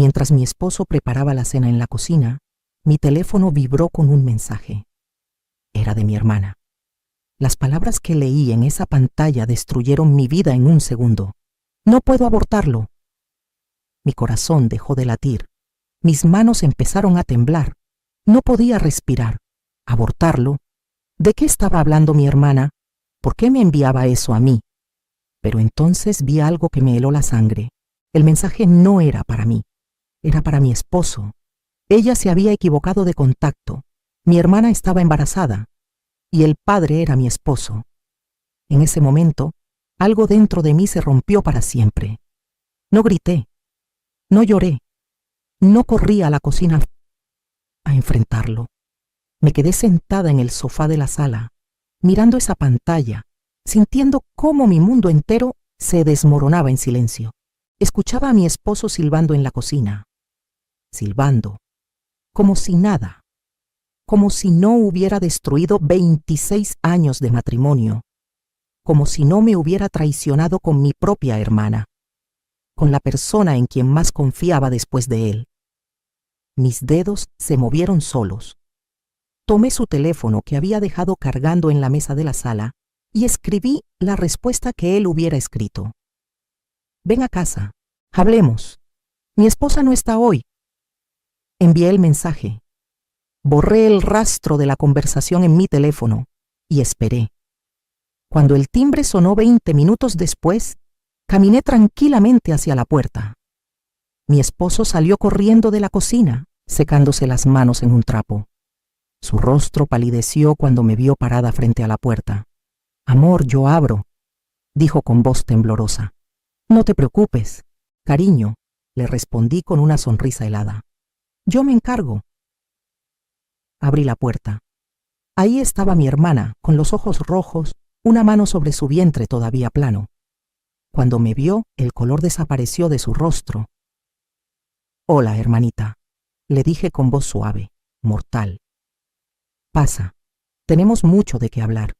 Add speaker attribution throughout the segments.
Speaker 1: Mientras mi esposo preparaba la cena en la cocina, mi teléfono vibró con un mensaje. Era de mi hermana. Las palabras que leí en esa pantalla destruyeron mi vida en un segundo. No puedo abortarlo. Mi corazón dejó de latir. Mis manos empezaron a temblar. No podía respirar. ¿Abortarlo? ¿De qué estaba hablando mi hermana? ¿Por qué me enviaba eso a mí? Pero entonces vi algo que me heló la sangre. El mensaje no era para mí. Era para mi esposo. Ella se había equivocado de contacto. Mi hermana estaba embarazada. Y el padre era mi esposo. En ese momento, algo dentro de mí se rompió para siempre. No grité. No lloré. No corrí a la cocina a enfrentarlo. Me quedé sentada en el sofá de la sala, mirando esa pantalla, sintiendo cómo mi mundo entero se desmoronaba en silencio. Escuchaba a mi esposo silbando en la cocina. Silbando, como si nada, como si no hubiera destruido 26 años de matrimonio, como si no me hubiera traicionado con mi propia hermana, con la persona en quien más confiaba después de él. Mis dedos se movieron solos. Tomé su teléfono que había dejado cargando en la mesa de la sala y escribí la respuesta que él hubiera escrito. Ven a casa, hablemos. Mi esposa no está hoy. Envié el mensaje. Borré el rastro de la conversación en mi teléfono y esperé. Cuando el timbre sonó 20 minutos después, caminé tranquilamente hacia la puerta. Mi esposo salió corriendo de la cocina, secándose las manos en un trapo. Su rostro palideció cuando me vio parada frente a la puerta. «Amor, yo abro», dijo con voz temblorosa. «No te preocupes, cariño», le respondí con una sonrisa helada. «Yo me encargo». Abrí la puerta. Ahí estaba mi hermana, con los ojos rojos, una mano sobre su vientre todavía plano. Cuando me vio, el color desapareció de su rostro. «Hola, hermanita», le dije con voz suave, mortal. «Pasa, tenemos mucho de qué hablar.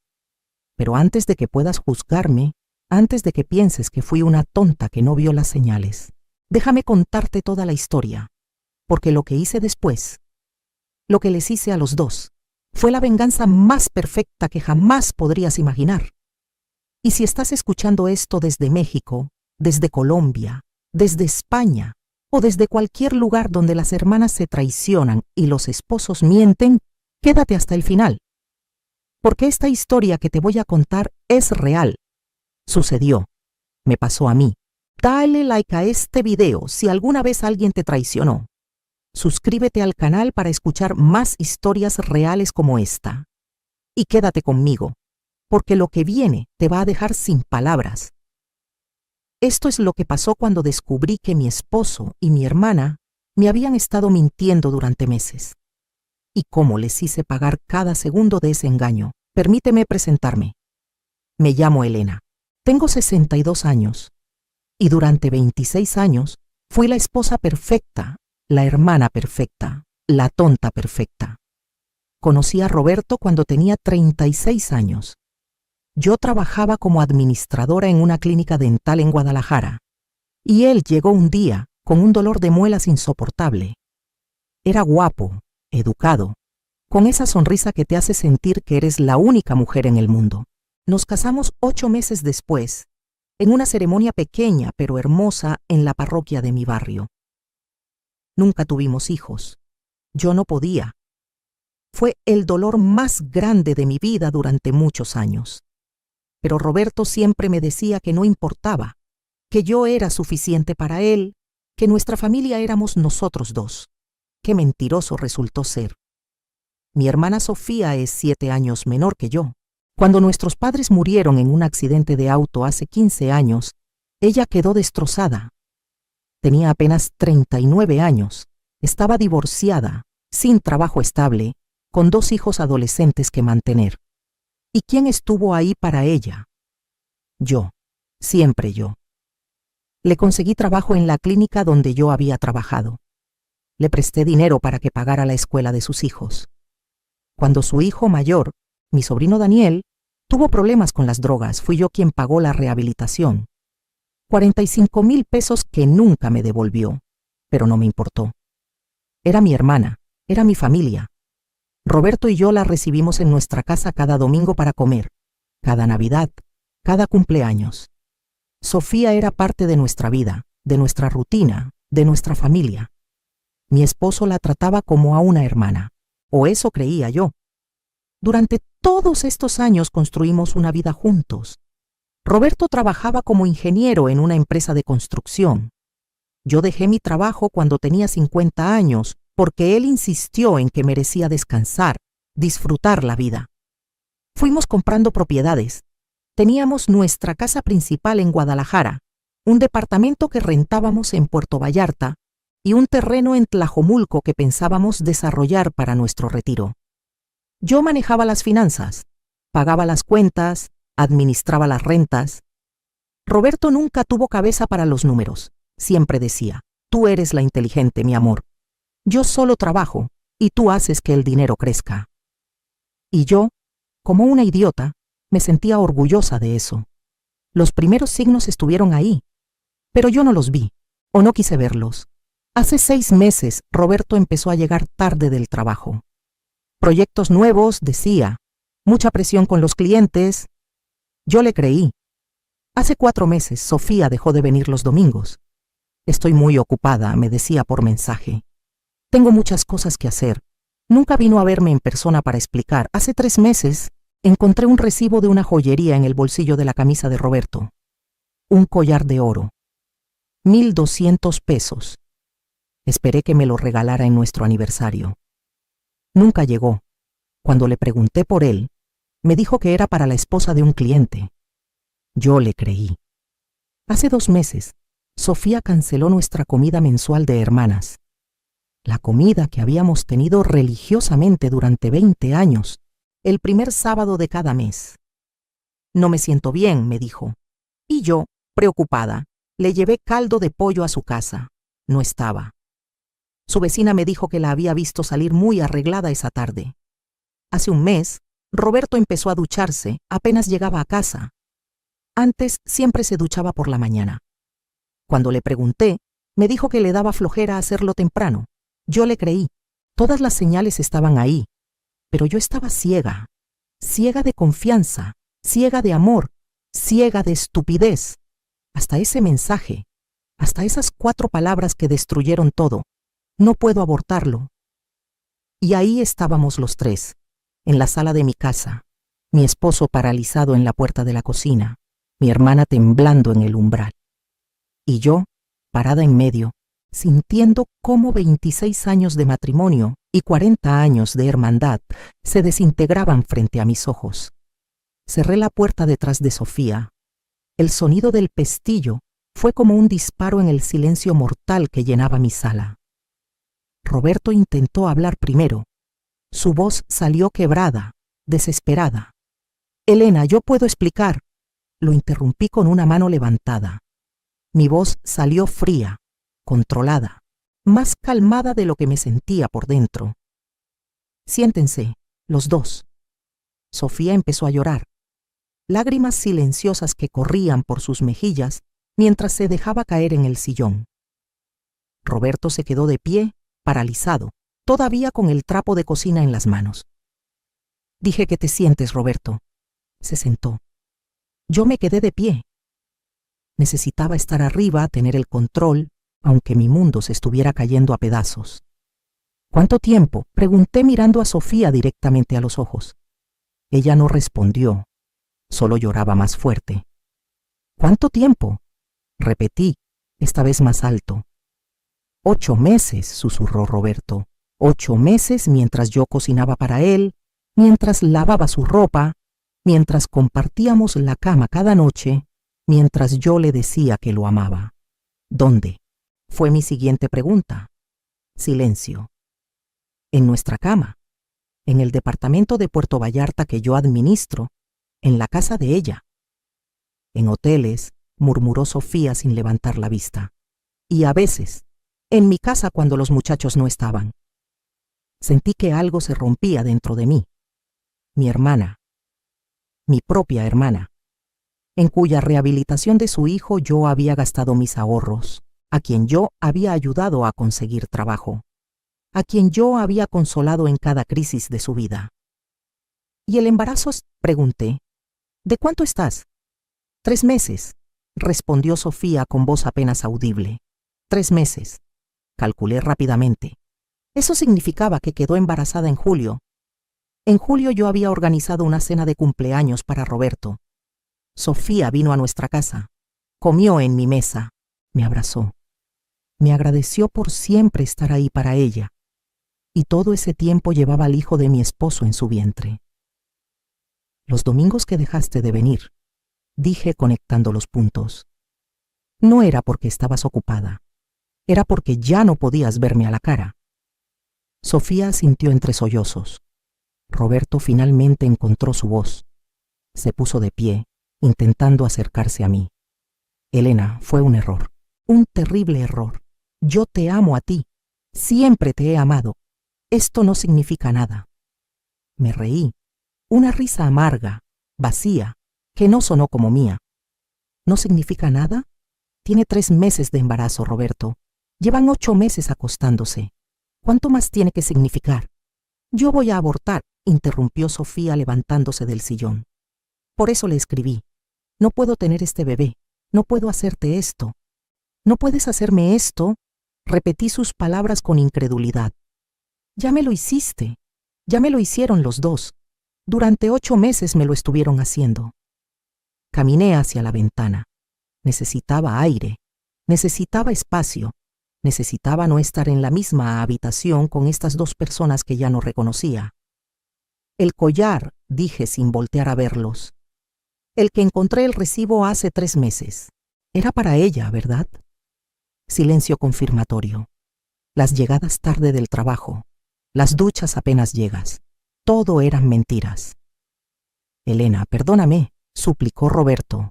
Speaker 1: Pero antes de que puedas juzgarme, antes de que pienses que fui una tonta que no vio las señales, déjame contarte toda la historia, porque lo que hice después, lo que les hice a los dos, fue la venganza más perfecta que jamás podrías imaginar. Y si estás escuchando esto desde México, desde Colombia, desde España, o desde cualquier lugar donde las hermanas se traicionan y los esposos mienten, quédate hasta el final. Porque esta historia que te voy a contar es real. Sucedió. Me pasó a mí. Dale like a este video si alguna vez alguien te traicionó. Suscríbete al canal para escuchar más historias reales como esta. Y quédate conmigo, porque lo que viene te va a dejar sin palabras. Esto es lo que pasó cuando descubrí que mi esposo y mi hermana me habían estado mintiendo durante meses. Y cómo les hice pagar cada segundo de ese engaño. Permíteme presentarme. Me llamo Elena. Tengo 62 años. Y durante 26 años fui la esposa perfecta, la hermana perfecta, la tonta perfecta. Conocí a Roberto cuando tenía 36 años. Yo trabajaba como administradora en una clínica dental en Guadalajara. Y él llegó un día con un dolor de muelas insoportable. Era guapo, educado, con esa sonrisa que te hace sentir que eres la única mujer en el mundo. Nos casamos 8 meses después, en una ceremonia pequeña pero hermosa en la parroquia de mi barrio. Nunca tuvimos hijos. Yo no podía. Fue el dolor más grande de mi vida durante muchos años. Pero Roberto siempre me decía que no importaba, que yo era suficiente para él, que nuestra familia éramos nosotros dos. Qué mentiroso resultó ser. Mi hermana Sofía es 7 años menor que yo. Cuando nuestros padres murieron en un accidente de auto hace 15 años, ella quedó destrozada. Tenía apenas 39 años, estaba divorciada, sin trabajo estable, con 2 hijos adolescentes que mantener. ¿Y quién estuvo ahí para ella? Yo, siempre yo. Le conseguí trabajo en la clínica donde yo había trabajado. Le presté dinero para que pagara la escuela de sus hijos. Cuando su hijo mayor, mi sobrino Daniel, tuvo problemas con las drogas, fui yo quien pagó la rehabilitación. 45,000 pesos que nunca me devolvió. pero no me importó. Era mi hermana, era mi familia. Roberto y yo la recibimos en nuestra casa cada domingo para comer, cada Navidad, cada cumpleaños. Sofía era parte de nuestra vida, de nuestra rutina, de nuestra familia. Mi esposo la trataba como a una hermana, o eso creía yo. Durante todos estos años construimos una vida juntos. Roberto trabajaba como ingeniero en una empresa de construcción. Yo dejé mi trabajo cuando tenía 50 años porque él insistió en que merecía descansar, disfrutar la vida. Fuimos comprando propiedades. Teníamos nuestra casa principal en Guadalajara, un departamento que rentábamos en Puerto Vallarta y un terreno en Tlajomulco que pensábamos desarrollar para nuestro retiro. Yo manejaba las finanzas, pagaba las cuentas, administraba las rentas. Roberto nunca tuvo cabeza para los números. Siempre decía, tú eres la inteligente, mi amor. Yo solo trabajo y tú haces que el dinero crezca. Y yo, como una idiota, me sentía orgullosa de eso. Los primeros signos estuvieron ahí, pero yo no los vi, o no quise verlos. Hace 6 meses, Roberto empezó a llegar tarde del trabajo. Proyectos nuevos, decía, mucha presión con los clientes. Yo le creí. Hace 4 meses, Sofía dejó de venir los domingos. Estoy muy ocupada, me decía por mensaje. Tengo muchas cosas que hacer. Nunca vino a verme en persona para explicar. Hace 3 meses, encontré un recibo de una joyería en el bolsillo de la camisa de Roberto. Un collar de oro. 1,200 pesos. Esperé que me lo regalara en nuestro aniversario. Nunca llegó. Cuando le pregunté por él, me dijo que era para la esposa de un cliente. Yo le creí. Hace 2 meses, Sofía canceló nuestra comida mensual de hermanas. La comida que habíamos tenido religiosamente durante 20 años, el primer sábado de cada mes. No me siento bien, me dijo. Y yo, preocupada, le llevé caldo de pollo a su casa. No estaba. Su vecina me dijo que la había visto salir muy arreglada esa tarde. Hace un mes, Roberto empezó a ducharse apenas llegaba a casa. Antes siempre se duchaba por la mañana. Cuando le pregunté, me dijo que le daba flojera hacerlo temprano. Yo le creí. Todas las señales estaban ahí. Pero yo estaba ciega. Ciega de confianza, ciega de amor, ciega de estupidez. Hasta ese mensaje, hasta esas 4 palabras que destruyeron todo. No puedo abortarlo. Y ahí estábamos los 3, en la sala de mi casa, mi esposo paralizado en la puerta de la cocina, mi hermana temblando en el umbral. Y yo, parada en medio, sintiendo cómo 26 años de matrimonio y 40 años de hermandad se desintegraban frente a mis ojos. Cerré la puerta detrás de Sofía. El sonido del pestillo fue como un disparo en el silencio mortal que llenaba mi sala. Roberto intentó hablar primero. Su voz salió quebrada, desesperada. «Elena, yo puedo explicar». Lo interrumpí con una mano levantada. Mi voz salió fría, controlada, más calmada de lo que me sentía por dentro. «Siéntense, los dos». Sofía empezó a llorar. Lágrimas silenciosas que corrían por sus mejillas mientras se dejaba caer en el sillón. Roberto se quedó de pie, paralizado, todavía con el trapo de cocina en las manos. «Dije que te sientes, Roberto». Se sentó. Yo me quedé de pie. Necesitaba estar arriba, tener el control, aunque mi mundo se estuviera cayendo a pedazos. «¿Cuánto tiempo?», pregunté mirando a Sofía directamente a los ojos. Ella no respondió, solo lloraba más fuerte. «¿Cuánto tiempo?», repetí, esta vez más alto. «8 meses», susurró Roberto. 8 meses mientras yo cocinaba para él, mientras lavaba su ropa, mientras compartíamos la cama cada noche, mientras yo le decía que lo amaba. «¿Dónde?», fue mi siguiente pregunta. Silencio. «En nuestra cama, en el departamento de Puerto Vallarta que yo administro, en la casa de ella». «En hoteles», murmuró Sofía sin levantar la vista. «Y a veces, en mi casa cuando los muchachos no estaban». Sentí que algo se rompía dentro de mí. Mi hermana, mi propia hermana, en cuya rehabilitación de su hijo yo había gastado mis ahorros, a quien yo había ayudado a conseguir trabajo, a quien yo había consolado en cada crisis de su vida. ¿Y el embarazo? Pregunté. ¿De cuánto estás? 3 meses, respondió Sofía con voz apenas audible. 3 meses. Calculé rápidamente. Eso significaba que quedó embarazada en julio. En julio yo había organizado una cena de cumpleaños para Roberto. Sofía vino a nuestra casa. Comió en mi mesa. Me abrazó. Me agradeció por siempre estar ahí para ella. Y todo ese tiempo llevaba al hijo de mi esposo en su vientre. Los domingos que dejaste de venir, dije conectando los puntos. No era porque estabas ocupada. Era porque ya no podías verme a la cara. Sofía asintió entre sollozos. Roberto finalmente encontró su voz. Se puso de pie, intentando acercarse a mí. Elena, fue un error. Un terrible error. Yo te amo a ti. Siempre te he amado. Esto no significa nada. Me reí. Una risa amarga, vacía, que no sonó como mía. ¿No significa nada? Tiene 3 meses de embarazo, Roberto. Llevan 8 meses acostándose. ¿Cuánto más tiene que significar? Yo voy a abortar, interrumpió Sofía levantándose del sillón. Por eso le escribí. No puedo tener este bebé. No puedo hacerte esto. ¿No puedes hacerme esto? Repetí sus palabras con incredulidad. Ya me lo hiciste. Ya me lo hicieron los dos. Durante 8 meses me lo estuvieron haciendo. Caminé hacia la ventana. Necesitaba aire. Necesitaba espacio. Necesitaba no estar en la misma habitación con estas 2 personas que ya no reconocía. El collar, dije sin voltear a verlos. El que encontré el recibo hace 3 meses. Era para ella, ¿verdad? Silencio confirmatorio. Las llegadas tarde del trabajo. Las duchas apenas llegas. Todo eran mentiras. Elena, perdóname, suplicó Roberto.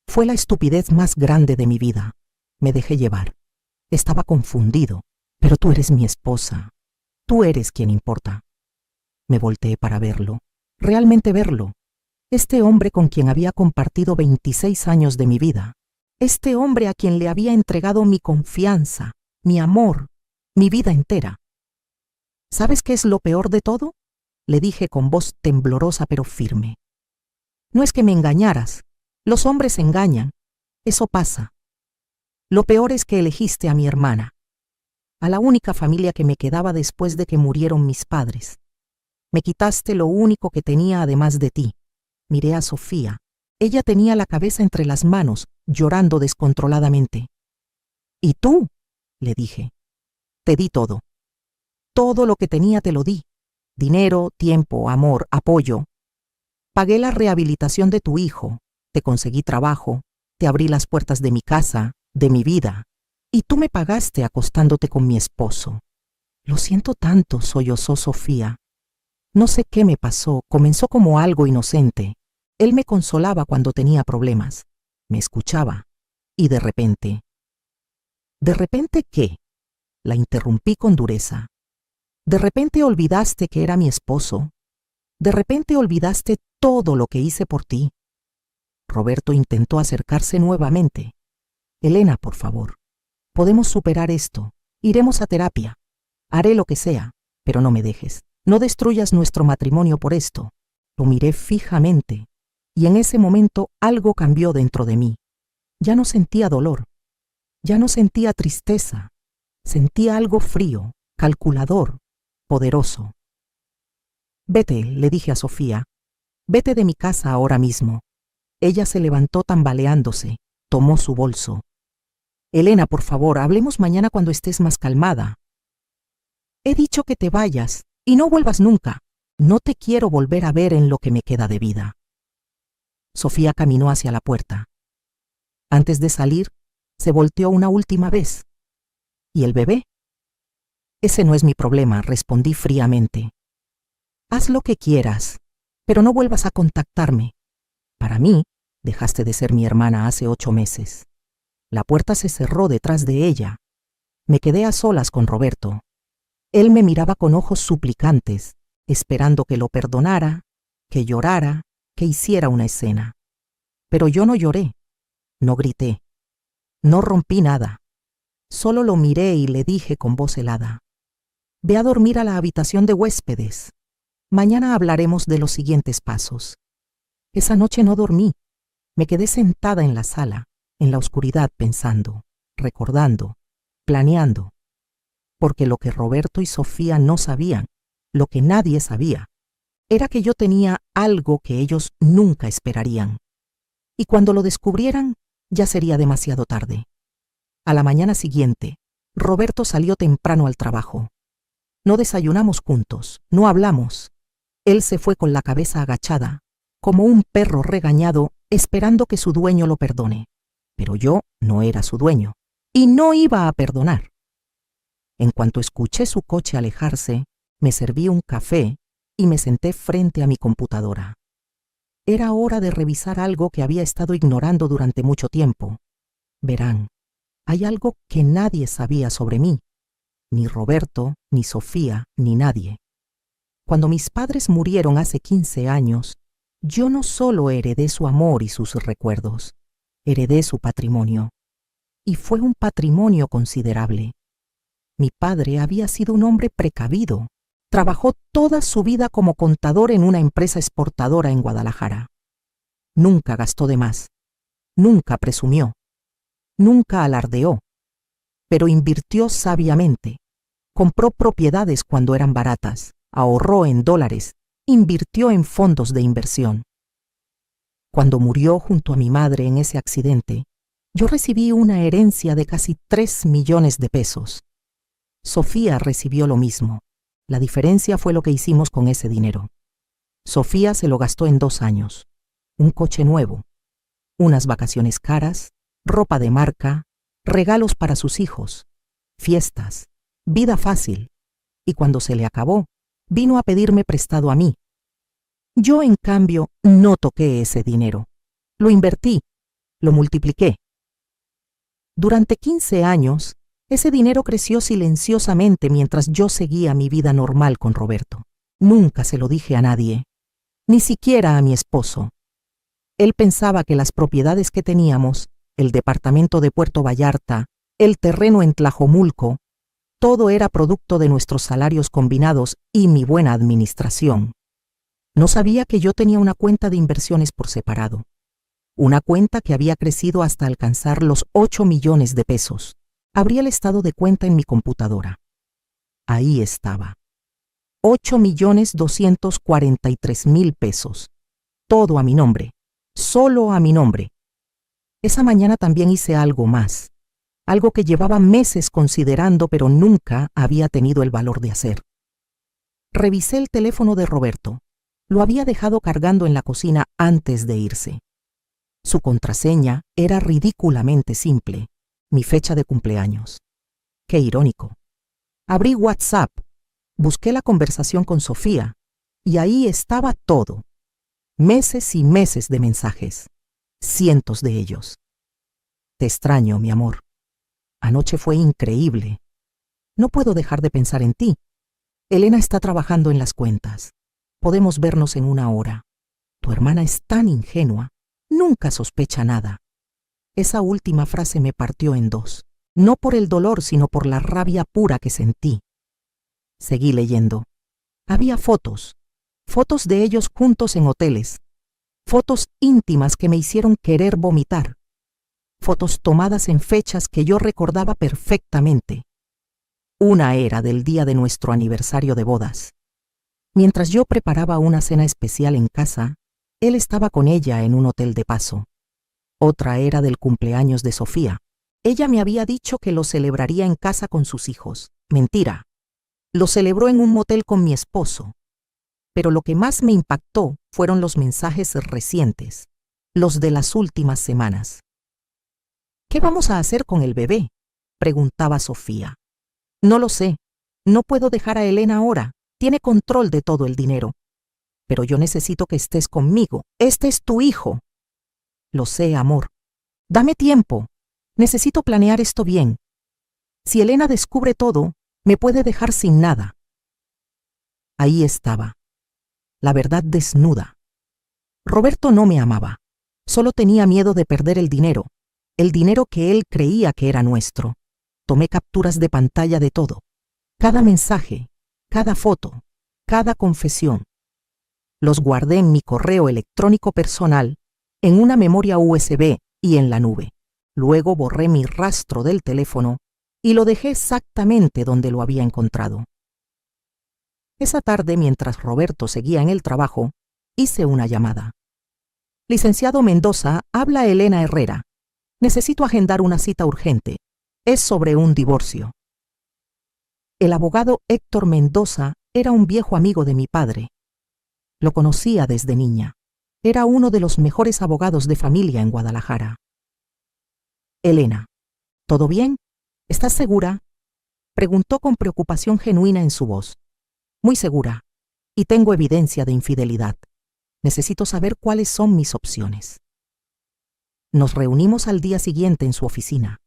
Speaker 1: Fue la estupidez más grande de mi vida. Me dejé llevar. Estaba confundido, pero tú eres mi esposa. Tú eres quien importa. Me volteé para verlo, realmente verlo. Este hombre con quien había compartido 26 años de mi vida. Este hombre a quien le había entregado mi confianza, mi amor, mi vida entera. ¿Sabes qué es lo peor de todo? Le dije con voz temblorosa pero firme. No es que me engañaras. Los hombres engañan. Eso pasa. Lo peor es que elegiste a mi hermana, a la única familia que me quedaba después de que murieron mis padres. Me quitaste lo único que tenía además de ti. Miré a Sofía. Ella tenía la cabeza entre las manos, llorando descontroladamente. ¿Y tú? Le dije. Te di todo. Todo lo que tenía te lo di. Dinero, tiempo, amor, apoyo. Pagué la rehabilitación de tu hijo. Te conseguí trabajo. Te abrí las puertas de mi casa, de mi vida. Y tú me pagaste acostándote con mi esposo. Lo siento tanto, sollozó Sofía. No sé qué me pasó, comenzó como algo inocente. Él me consolaba cuando tenía problemas. Me escuchaba. Y de repente... ¿De repente qué? La interrumpí con dureza. ¿De repente olvidaste que era mi esposo? ¿De repente olvidaste todo lo que hice por ti? Roberto intentó acercarse nuevamente. Elena, por favor. Podemos superar esto. Iremos a terapia. Haré lo que sea, pero no me dejes. No destruyas nuestro matrimonio por esto. Lo miré fijamente, y en ese momento algo cambió dentro de mí. Ya no sentía dolor. Ya no sentía tristeza. Sentía algo frío, calculador, poderoso. Vete, le dije a Sofía. Vete de mi casa ahora mismo. Ella se levantó tambaleándose, tomó su bolso. Elena, por favor, hablemos mañana cuando estés más calmada. He dicho que te vayas y no vuelvas nunca. No te quiero volver a ver en lo que me queda de vida. Sofía caminó hacia la puerta. Antes de salir, se volteó una última vez. ¿Y el bebé? Ese no es mi problema, respondí fríamente. Haz lo que quieras, pero no vuelvas a contactarme. Para mí, dejaste de ser mi hermana hace 8 meses. La puerta se cerró detrás de ella. Me quedé a solas con Roberto. Él me miraba con ojos suplicantes, esperando que lo perdonara, que llorara, que hiciera una escena. Pero yo no lloré, no grité, no rompí nada. Solo lo miré y le dije con voz helada: «Ve a dormir a la habitación de huéspedes. Mañana hablaremos de los siguientes pasos». Esa noche no dormí. Me quedé sentada en la sala, en la oscuridad, pensando, recordando, planeando. Porque lo que Roberto y Sofía no sabían, lo que nadie sabía, era que yo tenía algo que ellos nunca esperarían. Y cuando lo descubrieran, ya sería demasiado tarde. A la mañana siguiente, Roberto salió temprano al trabajo. No desayunamos juntos, no hablamos. Él se fue con la cabeza agachada, como un perro regañado, esperando que su dueño lo perdone. Pero yo no era su dueño, y no iba a perdonar. En cuanto escuché su coche alejarse, me serví un café y me senté frente a mi computadora. Era hora de revisar algo que había estado ignorando durante mucho tiempo. Verán, hay algo que nadie sabía sobre mí, ni Roberto, ni Sofía, ni nadie. Cuando mis padres murieron hace 15 años, yo no solo heredé su amor y sus recuerdos, heredé su patrimonio. Y fue un patrimonio considerable. Mi padre había sido un hombre precavido. Trabajó toda su vida como contador en una empresa exportadora en Guadalajara. Nunca gastó de más, nunca presumió, nunca alardeó, pero invirtió sabiamente. Compró propiedades cuando eran baratas, ahorró en dólares, invirtió en fondos de inversión. Cuando murió junto a mi madre en ese accidente, yo recibí una herencia de casi 3 millones de pesos. Sofía recibió lo mismo. La diferencia fue lo que hicimos con ese dinero. Sofía se lo gastó en 2 años. Un coche nuevo, unas vacaciones caras, ropa de marca, regalos para sus hijos, fiestas, vida fácil. Y cuando se le acabó, vino a pedirme prestado a mí. Yo, en cambio, no toqué ese dinero. Lo invertí, lo multipliqué. Durante 15 años, ese dinero creció silenciosamente mientras yo seguía mi vida normal con Roberto. Nunca se lo dije a nadie, ni siquiera a mi esposo. Él pensaba que las propiedades que teníamos, el departamento de Puerto Vallarta, el terreno en Tlajomulco, todo era producto de nuestros salarios combinados y mi buena administración. No sabía que yo tenía una cuenta de inversiones por separado. Una cuenta que había crecido hasta alcanzar los 8 millones de pesos. Abrí el estado de cuenta en mi computadora. Ahí estaba. 8.243.000 pesos. Todo a mi nombre. Solo a mi nombre. Esa mañana también hice algo más. Algo que llevaba meses considerando, pero nunca había tenido el valor de hacer. Revisé el teléfono de Roberto. Lo había dejado cargando en la cocina antes de irse. Su contraseña era ridículamente simple. Mi fecha de cumpleaños. Qué irónico. Abrí WhatsApp, busqué la conversación con Sofía, y ahí estaba todo. Meses y meses de mensajes. Cientos de ellos. Te extraño, mi amor. Anoche fue increíble. No puedo dejar de pensar en ti. Elena está trabajando en las cuentas. Podemos vernos en 1 hora. Tu hermana es tan ingenua. Nunca sospecha nada. Esa última frase me partió en 2, no por el dolor, sino por la rabia pura que sentí. Seguí leyendo. Había fotos de ellos juntos en hoteles, fotos íntimas que me hicieron querer vomitar, fotos tomadas en fechas que yo recordaba perfectamente. Una era del día de nuestro aniversario de bodas. Mientras yo preparaba una cena especial en casa, él estaba con ella en un hotel de paso. Otra era del cumpleaños de Sofía. Ella me había dicho que lo celebraría en casa con sus hijos. Mentira. Lo celebró en un motel con mi esposo. Pero lo que más me impactó fueron los mensajes recientes, los de las últimas semanas. ¿Qué vamos a hacer con el bebé?, preguntaba Sofía. No lo sé. No puedo dejar a Elena ahora. Tiene control de todo el dinero. Pero yo necesito que estés conmigo. Este es tu hijo. Lo sé, amor. Dame tiempo. Necesito planear esto bien. Si Elena descubre todo, me puede dejar sin nada. Ahí estaba. La verdad desnuda. Roberto no me amaba. Solo tenía miedo de perder el dinero que él creía que era nuestro. tomé capturas de pantalla de todo. Cada mensaje, cada foto, cada confesión. Los guardé en mi correo electrónico personal, en una memoria USB y en la nube. Luego borré mi rastro del teléfono y lo dejé exactamente donde lo había encontrado. Esa tarde, mientras Roberto seguía en el trabajo, hice una llamada. Licenciado Mendoza, habla Elena Herrera. Necesito agendar una cita urgente. Es sobre un divorcio. El abogado Héctor Mendoza era un viejo amigo de mi padre. Lo conocía desde niña. Era uno de los mejores abogados de familia en Guadalajara. Elena, ¿todo bien? ¿Estás segura? Preguntó con preocupación genuina en su voz. Muy segura. Y tengo evidencia de infidelidad. Necesito saber cuáles son mis opciones. Nos reunimos al día siguiente en su oficina.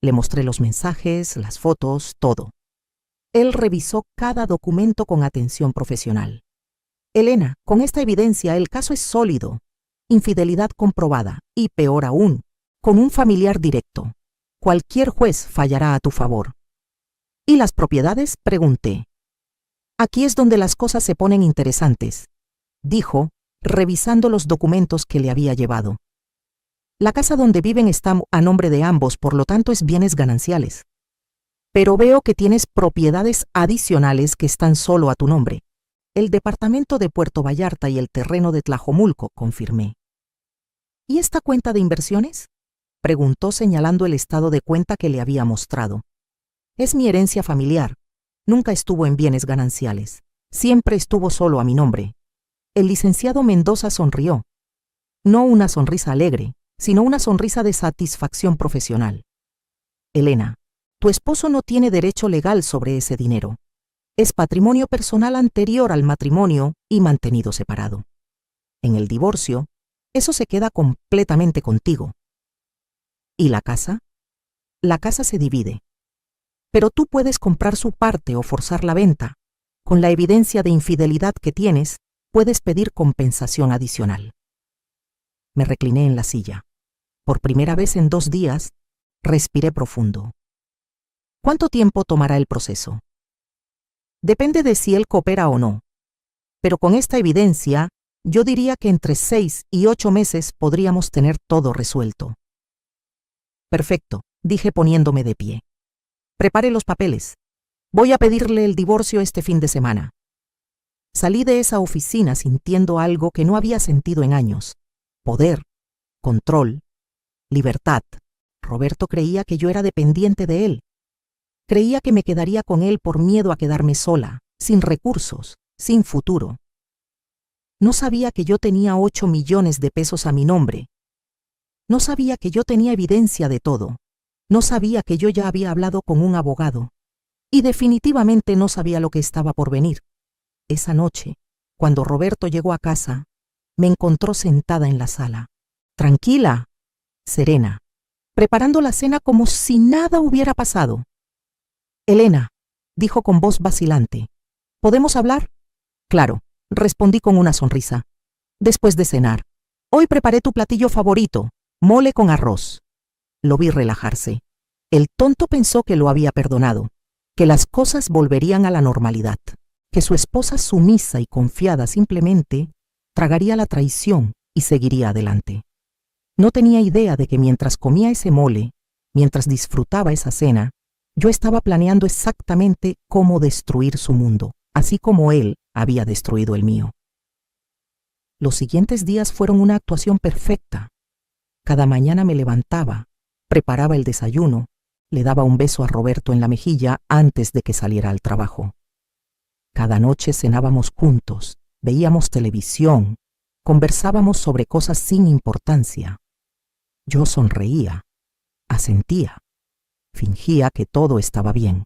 Speaker 1: Le mostré los mensajes, las fotos, todo. Él revisó cada documento con atención profesional. Elena, con esta evidencia el caso es sólido. Infidelidad comprobada y, peor aún, con un familiar directo. Cualquier juez fallará a tu favor. ¿Y las propiedades? Pregunté. Aquí es donde las cosas se ponen interesantes, dijo, revisando los documentos que le había llevado. La casa donde viven está a nombre de ambos, por lo tanto es bienes gananciales. Pero veo que tienes propiedades adicionales que están solo a tu nombre. El departamento de Puerto Vallarta y el terreno de Tlajomulco, confirmé. ¿Y esta cuenta de inversiones? Preguntó señalando el estado de cuenta que le había mostrado. Es mi herencia familiar. Nunca estuvo en bienes gananciales. Siempre estuvo solo a mi nombre. El licenciado Mendoza sonrió. No una sonrisa alegre, sino una sonrisa de satisfacción profesional. Elena, tu esposo no tiene derecho legal sobre ese dinero. Es patrimonio personal anterior al matrimonio y mantenido separado. En el divorcio, eso se queda completamente contigo. ¿Y la casa? La casa se divide. Pero tú puedes comprar su parte o forzar la venta. Con la evidencia de infidelidad que tienes, puedes pedir compensación adicional. Me recliné en la silla. Por primera vez en 2 días, respiré profundo. ¿Cuánto tiempo tomará el proceso? Depende de si él coopera o no. Pero con esta evidencia, yo diría que entre 6 y 8 meses podríamos tener todo resuelto. Perfecto, dije poniéndome de pie. Prepare los papeles. Voy a pedirle el divorcio este fin de semana. Salí de esa oficina sintiendo algo que no había sentido en años. Poder, control, libertad. Roberto creía que yo era dependiente de él. Creía que me quedaría con él por miedo a quedarme sola, sin recursos, sin futuro. No sabía que yo tenía 8 millones de pesos a mi nombre. No sabía que yo tenía evidencia de todo. No sabía que yo ya había hablado con un abogado. Y definitivamente no sabía lo que estaba por venir. Esa noche, cuando Roberto llegó a casa, me encontró sentada en la sala, tranquila, serena, preparando la cena como si nada hubiera pasado. Elena, dijo con voz vacilante, ¿podemos hablar? Claro, respondí con una sonrisa. Después de cenar. Hoy preparé tu platillo favorito, mole con arroz. Lo vi relajarse. El tonto pensó que lo había perdonado, que las cosas volverían a la normalidad, que su esposa sumisa y confiada simplemente tragaría la traición y seguiría adelante. No tenía idea de que mientras comía ese mole, mientras disfrutaba esa cena, yo estaba planeando exactamente cómo destruir su mundo, así como él había destruido el mío. Los siguientes días fueron una actuación perfecta. Cada mañana me levantaba, preparaba el desayuno, le daba un beso a Roberto en la mejilla antes de que saliera al trabajo. Cada noche cenábamos juntos, veíamos televisión, conversábamos sobre cosas sin importancia. Yo sonreía, asentía, fingía que todo estaba bien.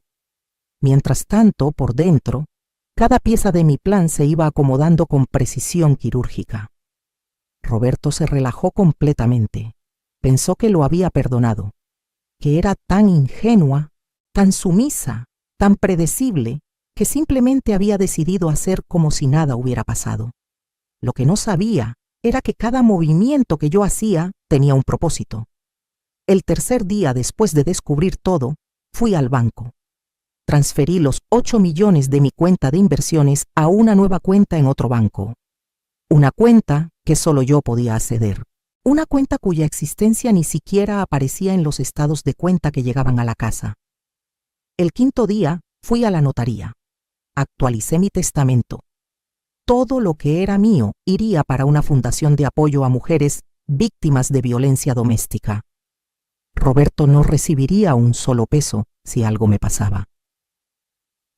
Speaker 1: Mientras tanto, por dentro, cada pieza de mi plan se iba acomodando con precisión quirúrgica. Roberto se relajó completamente. Pensó que lo había perdonado, que era tan ingenua, tan sumisa, tan predecible, que simplemente había decidido hacer como si nada hubiera pasado. Lo que no sabía era que cada movimiento que yo hacía tenía un propósito. El tercer día después de descubrir todo, Fui al banco. Transferí los 8 millones de mi cuenta de inversiones a una nueva cuenta en otro banco. Una cuenta que solo yo podía acceder. Una cuenta cuya existencia ni siquiera aparecía en los estados de cuenta que llegaban a la casa. El quinto día fui a la notaría. Actualicé mi testamento. Todo lo que era mío iría para una fundación de apoyo a mujeres víctimas de violencia doméstica. Roberto no recibiría un solo peso si algo me pasaba.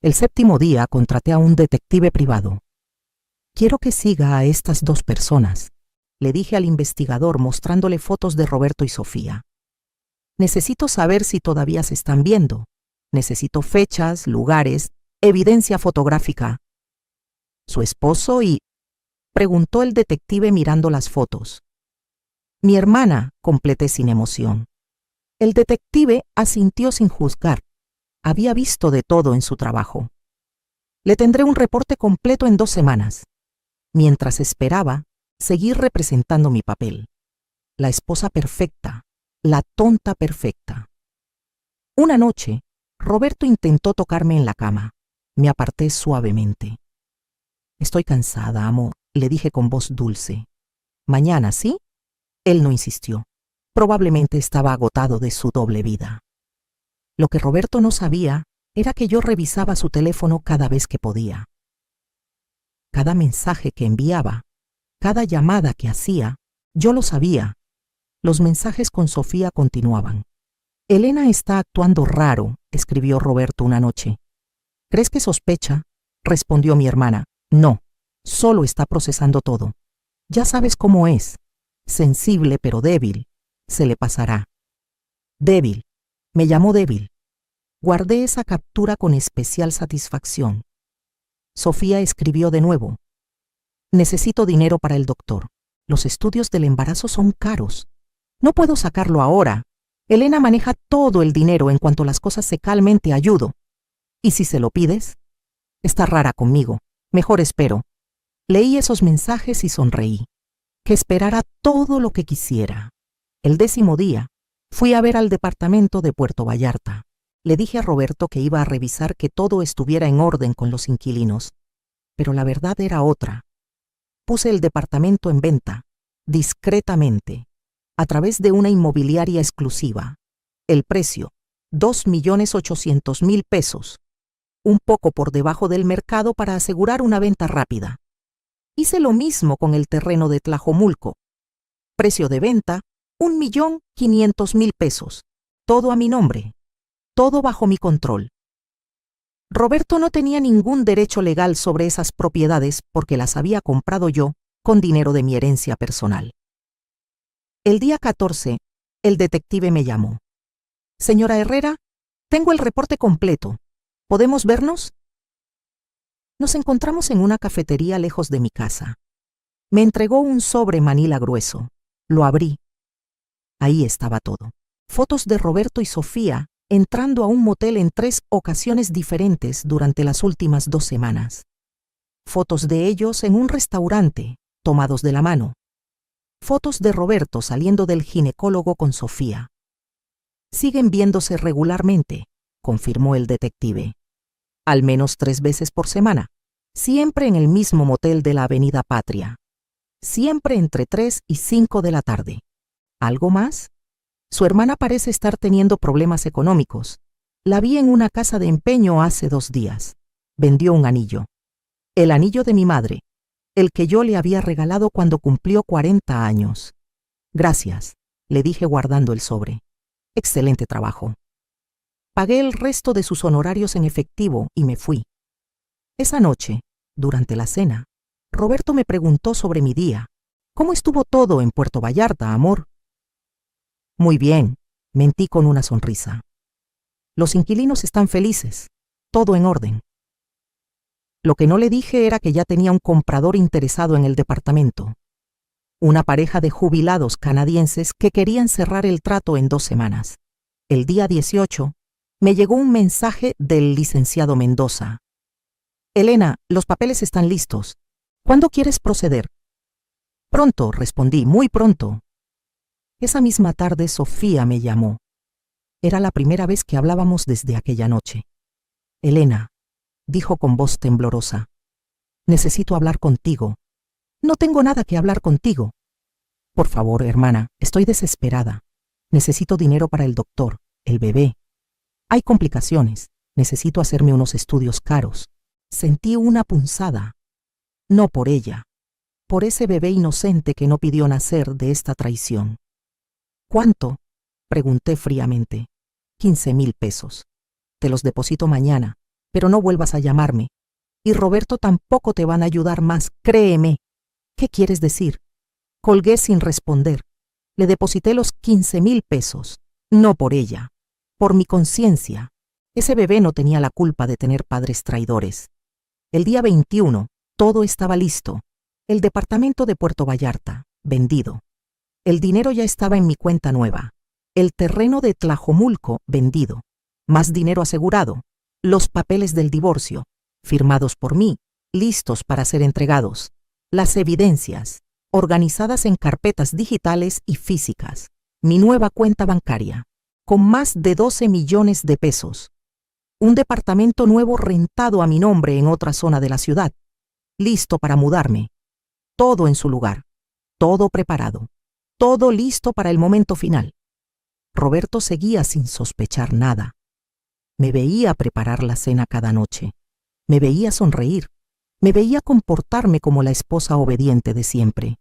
Speaker 1: El séptimo día contraté a un detective privado. Quiero que siga a estas dos personas, le dije al investigador mostrándole fotos de Roberto y Sofía. Necesito saber si todavía se están viendo. Necesito fechas, lugares, evidencia fotográfica. ¿Su esposo y...? Preguntó el detective mirando las fotos. Mi hermana, completé sin emoción. El detective asintió sin juzgar. Había visto de todo en su trabajo. Le tendré un reporte completo en 2 semanas. Mientras esperaba, seguí representando mi papel. La esposa perfecta, la tonta perfecta. Una noche, Roberto intentó tocarme en la cama. Me aparté suavemente. Estoy cansada, amor, le dije con voz dulce. Mañana, ¿sí? Él no insistió. Probablemente estaba agotado de su doble vida. Lo que Roberto no sabía era que yo revisaba su teléfono cada vez que podía. Cada mensaje que enviaba, cada llamada que hacía, yo lo sabía. Los mensajes con Sofía continuaban. Elena está actuando raro, escribió Roberto una noche. ¿Crees que sospecha? Respondió mi hermana. No, solo está procesando todo. Ya sabes cómo es. Sensible pero débil. Se le pasará. Débil. Me llamó débil. Guardé esa captura con especial satisfacción. Sofía escribió de nuevo. Necesito dinero para el doctor. Los estudios del embarazo son caros. No puedo sacarlo ahora. Elena maneja todo el dinero. En cuanto las cosas se calmen, te ayudo. ¿Y si se lo pides? Está rara conmigo. Mejor espero. Leí esos mensajes y sonreí. Que esperara todo lo que quisiera. El 10º día, fui a ver al departamento de Puerto Vallarta. Le dije a Roberto que iba a revisar que todo estuviera en orden con los inquilinos. Pero la verdad era otra. Puse el departamento en venta, discretamente, a través de una inmobiliaria exclusiva. El precio, 2.800.000 pesos. Un poco por debajo del mercado para asegurar una venta rápida. Hice lo mismo con el terreno de Tlajomulco. Precio de venta, 1.500.000 pesos. Todo a mi nombre. Todo bajo mi control. Roberto no tenía ningún derecho legal sobre esas propiedades porque las había comprado yo con dinero de mi herencia personal. El día 14, el detective me llamó. Señora Herrera, tengo el reporte completo. ¿Podemos vernos? Nos encontramos en una cafetería lejos de mi casa. Me entregó un sobre manila grueso. Lo abrí. Ahí estaba todo. Fotos de Roberto y Sofía entrando a un motel en 3 ocasiones diferentes durante las últimas 2 semanas. Fotos de ellos en un restaurante, tomados de la mano. Fotos de Roberto saliendo del ginecólogo con Sofía. Siguen viéndose regularmente, confirmó el detective. Al menos 3 veces por semana, siempre en el mismo motel de la Avenida Patria. Siempre entre 3 y 5 de la tarde. ¿Algo más? Su hermana parece estar teniendo problemas económicos. La vi en una casa de empeño hace 2 días. Vendió un anillo. El anillo de mi madre, el que yo le había regalado cuando cumplió 40 años. Gracias, le dije guardando el sobre. Excelente trabajo. Pagué el resto de sus honorarios en efectivo y me fui. Esa noche, durante la cena, Roberto me preguntó sobre mi día. ¿Cómo estuvo todo en Puerto Vallarta, amor? Muy bien, mentí con una sonrisa. Los inquilinos están felices, todo en orden. Lo que no le dije era que ya tenía un comprador interesado en el departamento. Una pareja de jubilados canadienses que querían cerrar el trato en 2 semanas. El día 18, me llegó un mensaje del licenciado Mendoza. Elena, los papeles están listos. ¿Cuándo quieres proceder? Pronto, respondí, muy pronto. Esa misma tarde Sofía me llamó. Era la primera vez que hablábamos desde aquella noche. Elena, dijo con voz temblorosa, necesito hablar contigo. No tengo nada que hablar contigo. Por favor, hermana, estoy desesperada. Necesito dinero para el doctor, el bebé. Hay complicaciones. Necesito hacerme unos estudios caros. Sentí una punzada. No por ella, por ese bebé inocente que no pidió nacer de esta traición. ¿Cuánto? Pregunté fríamente. 15,000 pesos. Te los deposito mañana, pero no vuelvas a llamarme. Y Roberto tampoco te van a ayudar más, créeme. ¿Qué quieres decir? Colgué sin responder. Le deposité los 15,000 pesos. No por ella, por mi conciencia. Ese bebé no tenía la culpa de tener padres traidores. El día 21, todo estaba listo. El departamento de Puerto Vallarta, vendido. El dinero ya estaba en mi cuenta nueva. El terreno de Tlajomulco, vendido. Más dinero asegurado. Los papeles del divorcio, firmados por mí, listos para ser entregados. Las evidencias, organizadas en carpetas digitales y físicas. Mi nueva cuenta bancaria, con más de 12 millones de pesos. Un departamento nuevo rentado a mi nombre en otra zona de la ciudad. Listo para mudarme. Todo en su lugar. Todo preparado. Todo listo para el momento final. Roberto seguía sin sospechar nada. Me veía preparar la cena cada noche. Me veía sonreír. Me veía comportarme como la esposa obediente de siempre.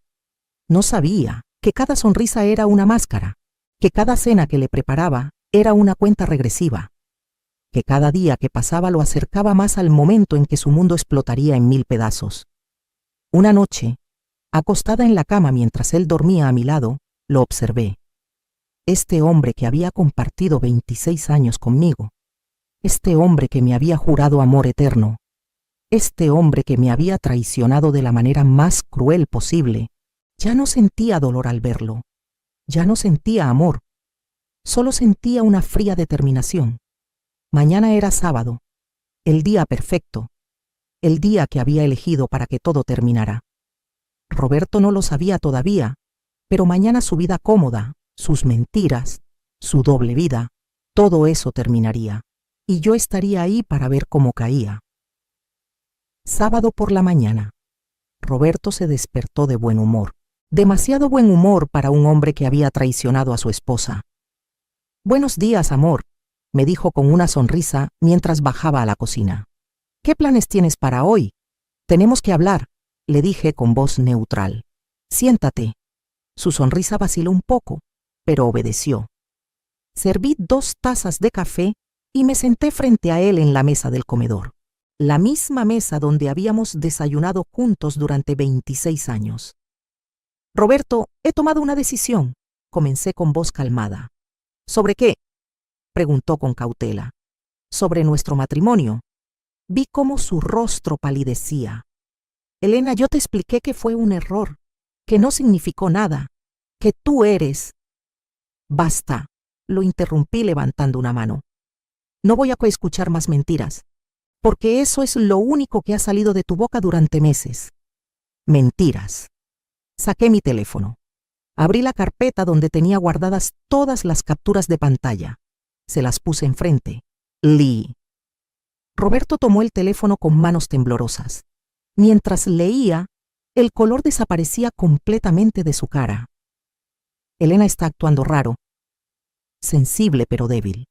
Speaker 1: No sabía que cada sonrisa era una máscara, que cada cena que le preparaba era una cuenta regresiva, que cada día que pasaba lo acercaba más al momento en que su mundo explotaría en 1000 pedazos. Una noche, acostada en la cama mientras él dormía a mi lado, lo observé. Este hombre que había compartido 26 años conmigo, este hombre que me había jurado amor eterno, este hombre que me había traicionado de la manera más cruel posible, ya no sentía dolor al verlo, ya no sentía amor, solo sentía una fría determinación. Mañana era sábado, el día perfecto, el día que había elegido para que todo terminara. Roberto no lo sabía todavía, pero mañana su vida cómoda, sus mentiras, su doble vida, todo eso terminaría, y yo estaría ahí para ver cómo caía. Sábado por la mañana. Roberto se despertó de buen humor, demasiado buen humor para un hombre que había traicionado a su esposa. Buenos días, amor, me dijo con una sonrisa mientras bajaba a la cocina. ¿Qué planes tienes para hoy? Tenemos que hablar, le dije con voz neutral. Siéntate. Su sonrisa vaciló un poco, pero obedeció. Serví 2 tazas de café y me senté frente a él en la mesa del comedor, la misma mesa donde habíamos desayunado juntos durante 26 años. Roberto, he tomado una decisión, comencé con voz calmada. ¿Sobre qué? Preguntó con cautela. Sobre nuestro matrimonio. Vi cómo su rostro palidecía. Elena, yo te expliqué que fue un error, que no significó nada, que tú eres... Basta, lo interrumpí levantando una mano. No voy a escuchar más mentiras, porque eso es lo único que ha salido de tu boca durante meses. Mentiras. Saqué mi teléfono. Abrí la carpeta donde tenía guardadas todas las capturas de pantalla. Se las puse enfrente. Lee. Roberto tomó el teléfono con manos temblorosas. Mientras leía, el color desaparecía completamente de su cara. Elena está actuando raro. Sensible pero débil.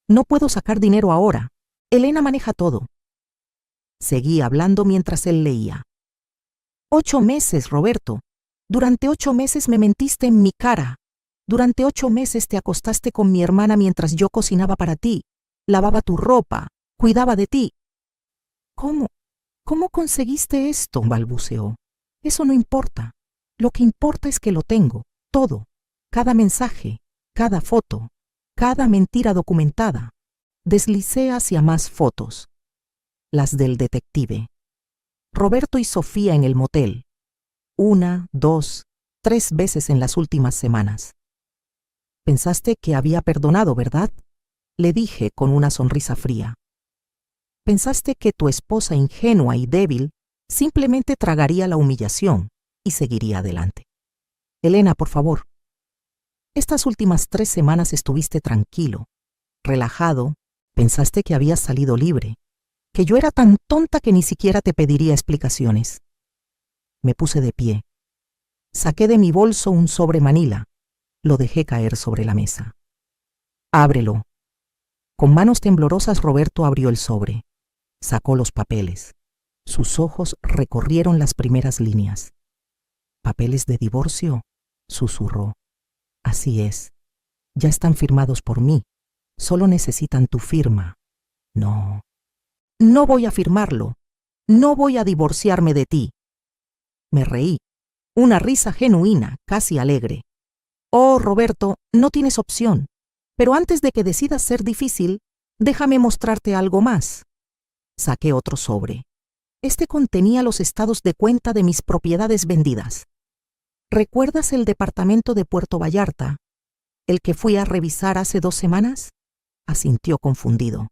Speaker 1: No puedo sacar dinero ahora. Elena maneja todo. Seguí hablando mientras él leía. 8 meses, Roberto. Durante 8 meses me mentiste en mi cara. Durante 8 meses te acostaste con mi hermana mientras yo cocinaba para ti, lavaba tu ropa, cuidaba de ti. ¿Cómo? ¿Cómo conseguiste esto?, balbuceó. Eso no importa. Lo que importa es que lo tengo, todo. Cada mensaje, cada foto, cada mentira documentada. Deslicé hacia más fotos. Las del detective. Roberto y Sofía en el motel. 1, 2, 3 veces en las últimas semanas. Pensaste que había perdonado, ¿verdad? Le dije con una sonrisa fría. Pensaste que tu esposa ingenua y débil simplemente tragaría la humillación y seguiría adelante. Elena, por favor. Estas últimas 3 semanas estuviste tranquilo, relajado, pensaste que habías salido libre, que yo era tan tonta que ni siquiera te pediría explicaciones. Me puse de pie. Saqué de mi bolso un sobre manila. Lo dejé caer sobre la mesa. Ábrelo. Con manos temblorosas Roberto abrió el sobre. Sacó los papeles. Sus ojos recorrieron las primeras líneas. ¿Papeles de divorcio?, susurró. Así es. Ya están firmados por mí. Solo necesitan tu firma. No. No voy a firmarlo. No voy a divorciarme de ti. Me reí. Una risa genuina, casi alegre. Oh, Roberto, no tienes opción. Pero antes de que decidas ser difícil, déjame mostrarte algo más. Saqué otro sobre. Este contenía los estados de cuenta de mis propiedades vendidas. ¿Recuerdas el departamento de Puerto Vallarta, el que fui a revisar hace 2 semanas? Asintió confundido.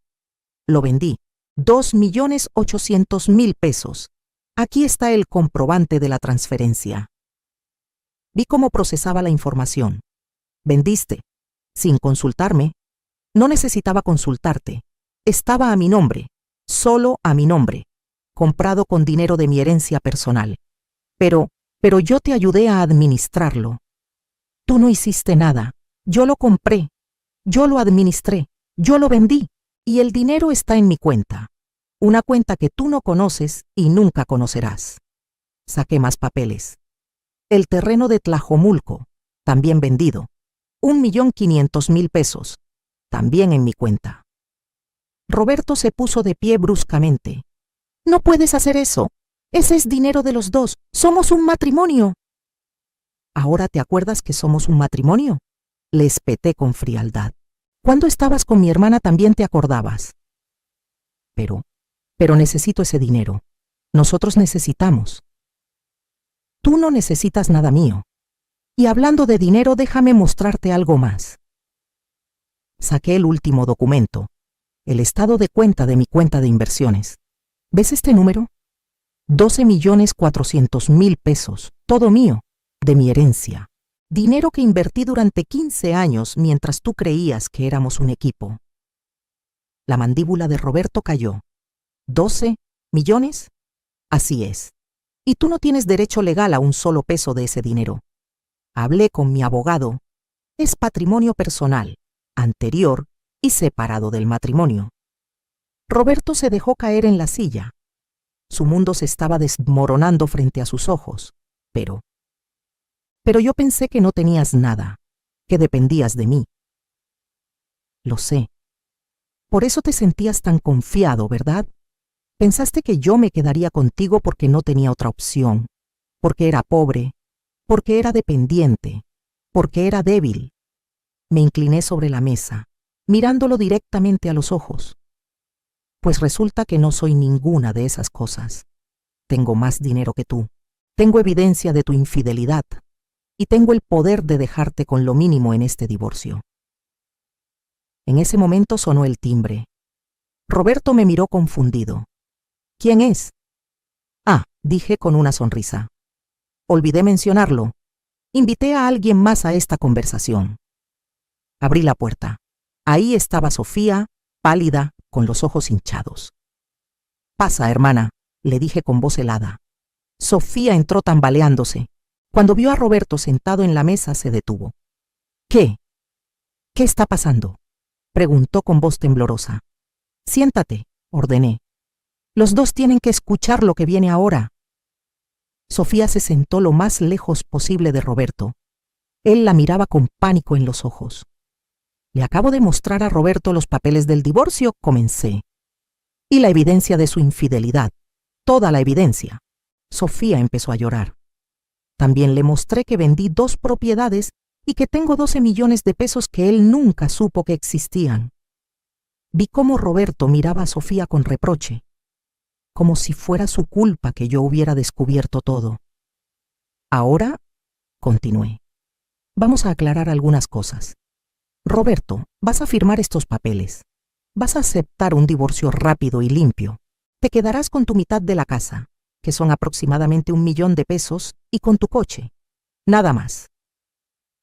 Speaker 1: Lo vendí. 2.800.000 pesos. Aquí está el comprobante de la transferencia. Vi cómo procesaba la información. Vendiste. Sin consultarme. No necesitaba consultarte. Estaba a mi nombre. Solo a mi nombre. Comprado con dinero de mi herencia personal. Pero yo te ayudé a administrarlo. Tú no hiciste nada. Yo lo compré. Yo lo administré. Yo lo vendí. Y el dinero está en mi cuenta. Una cuenta que tú no conoces y nunca conocerás. Saqué más papeles. El terreno de Tlajomulco, también vendido. 1.500.000 pesos, también en mi cuenta. Roberto se puso de pie bruscamente. No puedes hacer eso. Ese es dinero de los dos. Somos un matrimonio. ¿Ahora te acuerdas que somos un matrimonio? Le espeté con frialdad. Cuando estabas con mi hermana también te acordabas. Pero necesito ese dinero. Nosotros necesitamos. Tú no necesitas nada mío. Y hablando de dinero, déjame mostrarte algo más. Saqué el último documento, el estado de cuenta de mi cuenta de inversiones. ¿Ves este número? 12.400.000 pesos, todo mío, de mi herencia. Dinero que invertí durante 15 años mientras tú creías que éramos un equipo. La mandíbula de Roberto cayó. ¿12 millones? Así es. Y tú no tienes derecho legal a un solo peso de ese dinero. Hablé con mi abogado. Es patrimonio personal, anterior y separado del matrimonio. Roberto se dejó caer en la silla. Su mundo se estaba desmoronando frente a sus ojos. Pero yo pensé que no tenías nada, que dependías de mí. Lo sé. Por eso te sentías tan confiado, ¿verdad? Pensaste que yo me quedaría contigo porque no tenía otra opción, porque era pobre, porque era dependiente, porque era débil. Me incliné sobre la mesa, mirándolo directamente a los ojos. Pues resulta que no soy ninguna de esas cosas. Tengo más dinero que tú. Tengo evidencia de tu infidelidad. Y tengo el poder de dejarte con lo mínimo en este divorcio. En ese momento sonó el timbre. Roberto me miró confundido. ¿Quién es? Ah, dije con una sonrisa. Olvidé mencionarlo. Invité a alguien más a esta conversación. Abrí la puerta. Ahí estaba Sofía, pálida, con los ojos hinchados. Pasa, hermana, le dije con voz helada. Sofía entró tambaleándose. Cuando vio a Roberto sentado en la mesa, se detuvo. ¿Qué? ¿Qué está pasando?, preguntó con voz temblorosa. Siéntate, ordené. Los dos tienen que escuchar lo que viene ahora. Sofía se sentó lo más lejos posible de Roberto. Él la miraba con pánico en los ojos. Le acabo de mostrar a Roberto los papeles del divorcio, comencé. Y la evidencia de su infidelidad. Toda la evidencia. Sofía empezó a llorar. También le mostré que vendí 2 propiedades y que tengo 12 millones de pesos que él nunca supo que existían. Vi cómo Roberto miraba a Sofía con reproche, como si fuera su culpa que yo hubiera descubierto todo. Ahora, continué, vamos a aclarar algunas cosas. Roberto, vas a firmar estos papeles. Vas a aceptar un divorcio rápido y limpio. Te quedarás con tu mitad de la casa, que son aproximadamente 1 millón de pesos, y con tu coche. Nada más.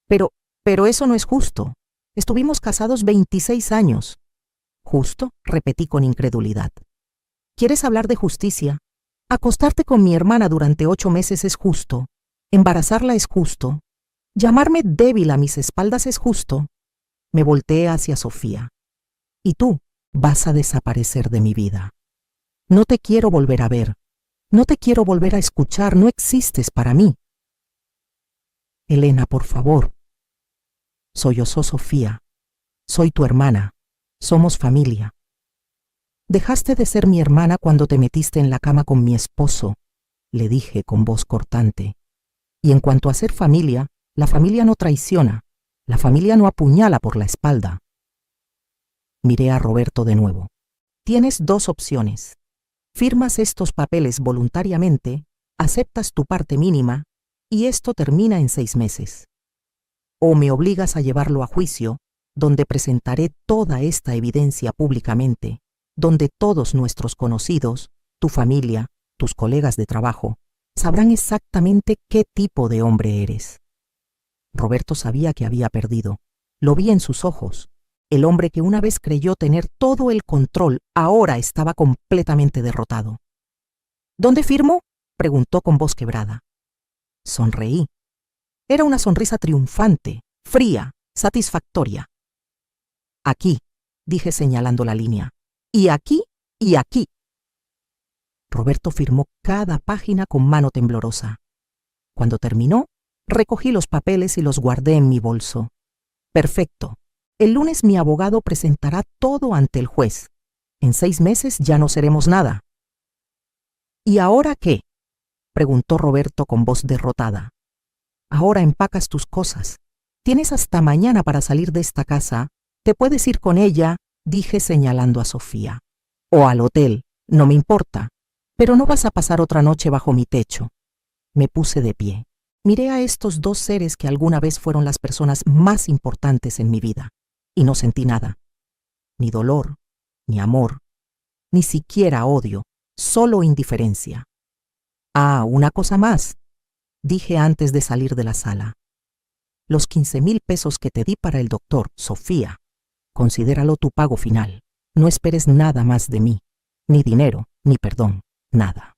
Speaker 1: Pero Pero eso no es justo. Estuvimos casados 26 años. ¿Justo?, repetí con incredulidad. ¿Quieres hablar de justicia? Acostarte con mi hermana durante 8 meses es justo. Embarazarla es justo. Llamarme débil a mis espaldas es justo. Me volteé hacia Sofía. Y tú vas a desaparecer de mi vida. No te quiero volver a ver. No te quiero volver a escuchar. No existes para mí. Elena, por favor. Sollozó Sofía. Soy tu hermana. Somos familia. Dejaste de ser mi hermana cuando te metiste en la cama con mi esposo, le dije con voz cortante. Y en cuanto a ser familia, la familia no traiciona, la familia no apuñala por la espalda. Miré a Roberto de nuevo. Tienes 2 opciones. Firmas estos papeles voluntariamente, aceptas tu parte mínima, y esto termina en 6 meses. O me obligas a llevarlo a juicio, donde presentaré toda esta evidencia públicamente, donde todos nuestros conocidos, tu familia, tus colegas de trabajo, sabrán exactamente qué tipo de hombre eres. Roberto sabía que había perdido. Lo vi en sus ojos. El hombre que una vez creyó tener todo el control, ahora estaba completamente derrotado. ¿Dónde firmo?, preguntó con voz quebrada. Sonreí. Era una sonrisa triunfante, fría, satisfactoria. Aquí, dije señalando la línea. Y aquí, y aquí. Roberto firmó cada página con mano temblorosa. Cuando terminó, recogí los papeles y los guardé en mi bolso. Perfecto. El lunes mi abogado presentará todo ante el juez. En 6 meses ya no seremos nada. ¿Y ahora qué?, preguntó Roberto con voz derrotada. Ahora empacas tus cosas. Tienes hasta mañana para salir de esta casa. Te puedes ir con ella, dije señalando a Sofía. O al hotel, no me importa. Pero no vas a pasar otra noche bajo mi techo. Me puse de pie. Miré a estos 2 seres que alguna vez fueron las personas más importantes en mi vida. Y no sentí nada. Ni dolor, ni amor, ni siquiera odio, solo indiferencia. Ah, una cosa más, dije antes de salir de la sala. Los 15,000 pesos que te di para el doctor, Sofía, considéralo tu pago final. No esperes nada más de mí, ni dinero, ni perdón, nada.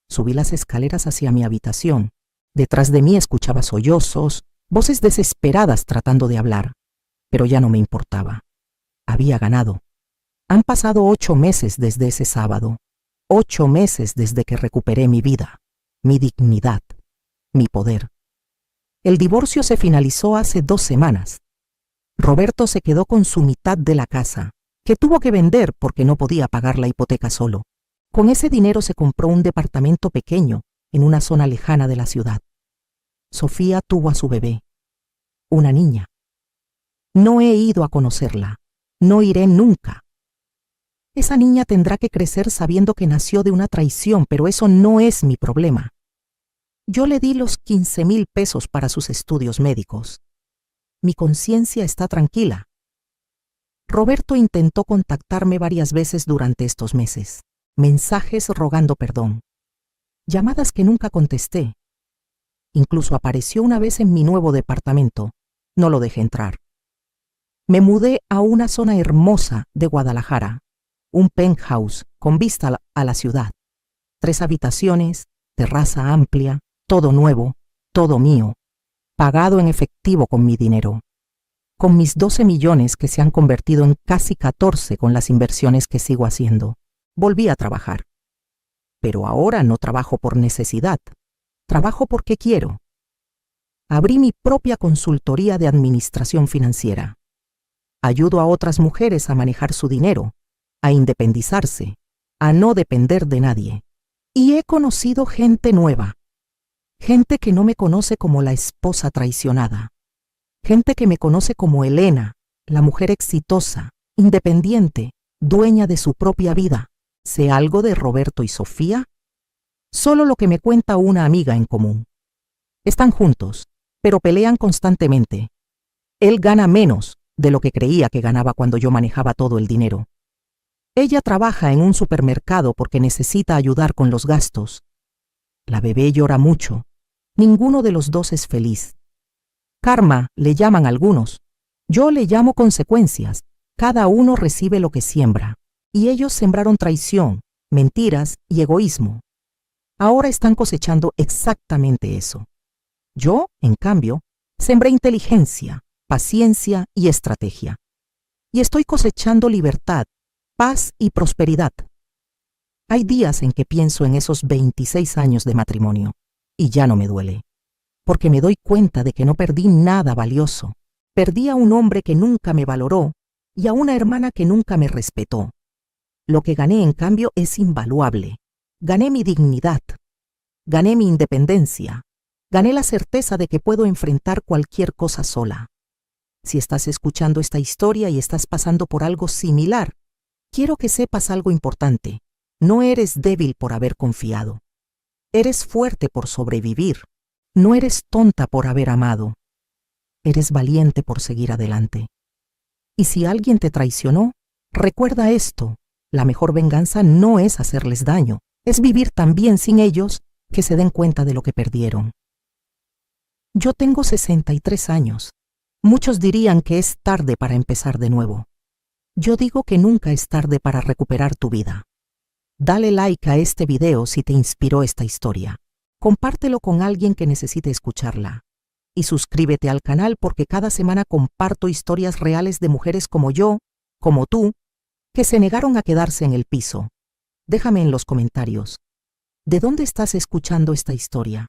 Speaker 1: Subí las escaleras hacia mi habitación. Detrás de mí escuchaba sollozos, voces desesperadas tratando de hablar, pero ya no me importaba. Había ganado. Han pasado 8 meses desde ese sábado, 8 meses desde que recuperé mi vida, mi dignidad, mi poder. El divorcio se finalizó hace 2 semanas. Roberto se quedó con su mitad de la casa, que tuvo que vender porque no podía pagar la hipoteca solo. Con ese dinero se compró un departamento pequeño en una zona lejana de la ciudad. Sofía tuvo a su bebé, una niña. No he ido a conocerla, no iré nunca. Esa niña tendrá que crecer sabiendo que nació de una traición, pero eso no es mi problema. Yo le di los 15,000 pesos para sus estudios médicos. Mi conciencia está tranquila. Roberto intentó contactarme varias veces durante estos meses. Mensajes rogando perdón. Llamadas que nunca contesté. Incluso apareció una vez en mi nuevo departamento. No lo dejé entrar. Me mudé a una zona hermosa de Guadalajara. Un penthouse con vista a la ciudad. 3 habitaciones, terraza amplia, todo nuevo, todo mío. Pagado en efectivo con mi dinero. Con mis 12 millones que se han convertido en casi 14 con las inversiones que sigo haciendo. Volví a trabajar. Pero ahora no trabajo por necesidad. Trabajo porque quiero. Abrí mi propia consultoría de administración financiera. Ayudo a otras mujeres a manejar su dinero, a independizarse, a no depender de nadie. Y he conocido gente nueva. Gente que no me conoce como la esposa traicionada. Gente que me conoce como Elena, la mujer exitosa, independiente, dueña de su propia vida. ¿Sé algo de Roberto y Sofía? Solo lo que me cuenta una amiga en común. Están juntos, pero pelean constantemente. Él gana menos de lo que creía que ganaba cuando yo manejaba todo el dinero. Ella trabaja en un supermercado porque necesita ayudar con los gastos. La bebé llora mucho. Ninguno de los 2 es feliz. Karma le llaman algunos. Yo le llamo consecuencias. Cada uno recibe lo que siembra. Y ellos sembraron traición, mentiras y egoísmo. Ahora están cosechando exactamente eso. Yo, en cambio, sembré inteligencia, paciencia y estrategia. Y estoy cosechando libertad, paz y prosperidad. Hay días en que pienso en esos 26 años de matrimonio y ya no me duele, porque me doy cuenta de que no perdí nada valioso. Perdí a un hombre que nunca me valoró y a una hermana que nunca me respetó. Lo que gané, en cambio, es invaluable. Gané mi dignidad, gané mi independencia, gané la certeza de que puedo enfrentar cualquier cosa sola. Si estás escuchando esta historia y estás pasando por algo similar, quiero que sepas algo importante. No eres débil por haber confiado. Eres fuerte por sobrevivir. No eres tonta por haber amado. Eres valiente por seguir adelante. Y si alguien te traicionó, recuerda esto. La mejor venganza no es hacerles daño, es vivir tan bien sin ellos que se den cuenta de lo que perdieron. Yo tengo 63 años. Muchos dirían que es tarde para empezar de nuevo. Yo digo que nunca es tarde para recuperar tu vida. Dale like a este video si te inspiró esta historia. Compártelo con alguien que necesite escucharla. Y suscríbete al canal porque cada semana comparto historias reales de mujeres como yo, como tú, que se negaron a quedarse en el piso. Déjame en los comentarios. ¿De dónde estás escuchando esta historia?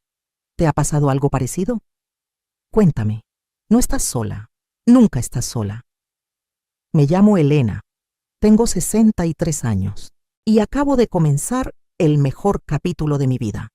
Speaker 1: ¿Te ha pasado algo parecido? Cuéntame. No estás sola. Nunca estás sola. Me llamo Elena. Tengo 63 años. Y acabo de comenzar el mejor capítulo de mi vida.